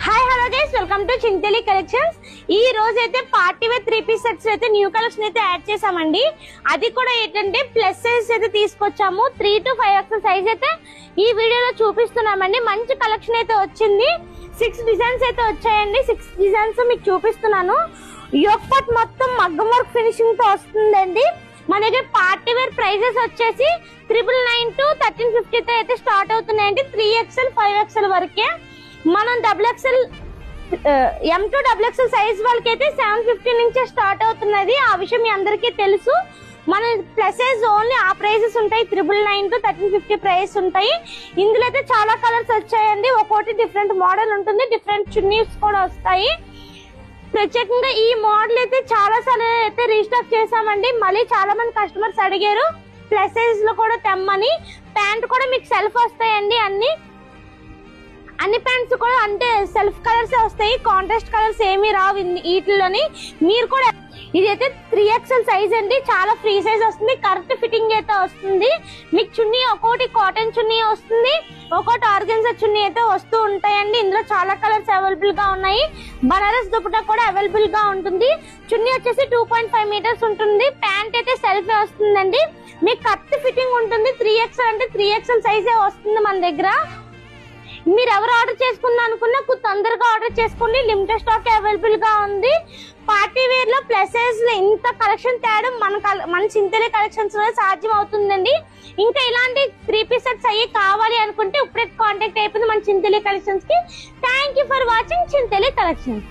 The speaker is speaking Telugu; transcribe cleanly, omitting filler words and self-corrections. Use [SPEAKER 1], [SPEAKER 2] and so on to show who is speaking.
[SPEAKER 1] Hi hello guys, welcome to Chintali collections. ఈ రోజు అయితే పార్టీ వేర్ 3 పీస్ సెట్స్ అయితే న్యూ కలెక్షన్ అయితే యాడ్ చేసామండి. అది కూడా ఏంటంటే ప్లస్ సైజ్ అయితే తీసుకొచ్చాము. 3 to 5 XL సైజ్ అయితే ఈ వీడియోలో చూపిస్తున్నామండి. మంచి కలెక్షన్ అయితే వచ్చింది. 6 డిజైన్స్ అయితే వచ్చాయండి. 6 డిజైన్స్ మీకు చూపిస్తున్నాను. యోక్పాట్ మొత్తం మగ్గం వర్క్ ఫినిషింగ్ తో వస్తుందండి. మన దగ్గర పార్టీ వేర్ ప్రైజెస్ వచ్చేసి 999 to 1350 తో అయితే స్టార్ట్ అవుతున్నాయండి. 3XL 5XL వరకే. మనం XXL M to XXL size వాళ్ళకైతే 750 నుంచే స్టార్ట్ అవుతున్నది. ఆ విషయం మీ అందరికీ తెలుసు. మన ప్లస్ సైజ్ ఓన్లీ ఆ ప్రైజెస్ ఉంటాయి. 999 to 1350 ప్రైస్ ఉంటాయి. ఇందులో అయితే చాలా కలర్స్ వచ్చాయండి. ఒక్కోటి డిఫరెంట్ మోడల్ ఉంటుంది. డిఫరెంట్ చున్నీస్ కూడా వస్తాయి. ప్రత్యేకంగా ఈ మోడల్ అయితే చాలా సార్లు అయితే రీస్టాక్ చేసామండి. మళ్ళీ చాలా మంది కస్టమర్స్ అడిగారు ప్లస్ సైజ్ లో కూడా తెమ్మని. ప్యాంట్ కూడా మీకు సెల్ఫ్ వస్తాయండి. అన్ని ప్యాంట్స్ కూడా అంటే సెల్ఫ్ కలర్స్ వస్తాయి. కాంట్రాస్ట్ కలర్స్ ఏమీ రావు వీటిలోని. మీరు కూడా ఇదైతే 3XL సైజ్ అండి. చాలా ఫ్రీ సైజ్ వస్తుంది. కరెక్ట్ ఫిట్టింగ్ అయితే వస్తుంది. మీకు చున్నీ ఒక్కోటి కాటన్ చున్నీ వస్తుంది, ఒక్కోటి ఆర్గెన్జా చున్నీ అయితే వస్తూ ఉంటాయండి. ఇందులో చాలా కలర్స్ అవైలబుల్ గా ఉన్నాయి. బనారస్ దుపట్టా కూడా అవైలబుల్ గా ఉంటుంది. చున్నీ వచ్చేసి 2.5 మీటర్స్ ఉంటుంది. ప్యాంట్ అయితే సెల్ఫ్ వస్తుందండి. మీకు కరెక్ట్ ఫిట్టింగ్ ఉంటుంది. 3XL అంటే 3XL సైజే వస్తుంది మన దగ్గర. మీరు ఎవరు ఆర్డర్ చేసుకుందాం అనుకున్నా తొందరగా ఆర్డర్ చేసుకోండి. లిమిటెడ్ స్టాక్ అవైలబుల్ గా ఉంది. పార్టీ వేర్ లో ప్లస్ సైజ్ లో ఇంత కలెక్షన్ తేడం మన చింతలి కలెక్షన్స్ లో సాధ్యం అవుతుందండి. ఇంకా ఇలాంటి 3 పీస్ సెట్స్ అయ్యి కావాలి అనుకుంటే ఇప్పుడే కాంటాక్ట్ అయిపోయింది మన చింతలి కలెక్షన్స్ కి. Thank you for watching Chintali collections.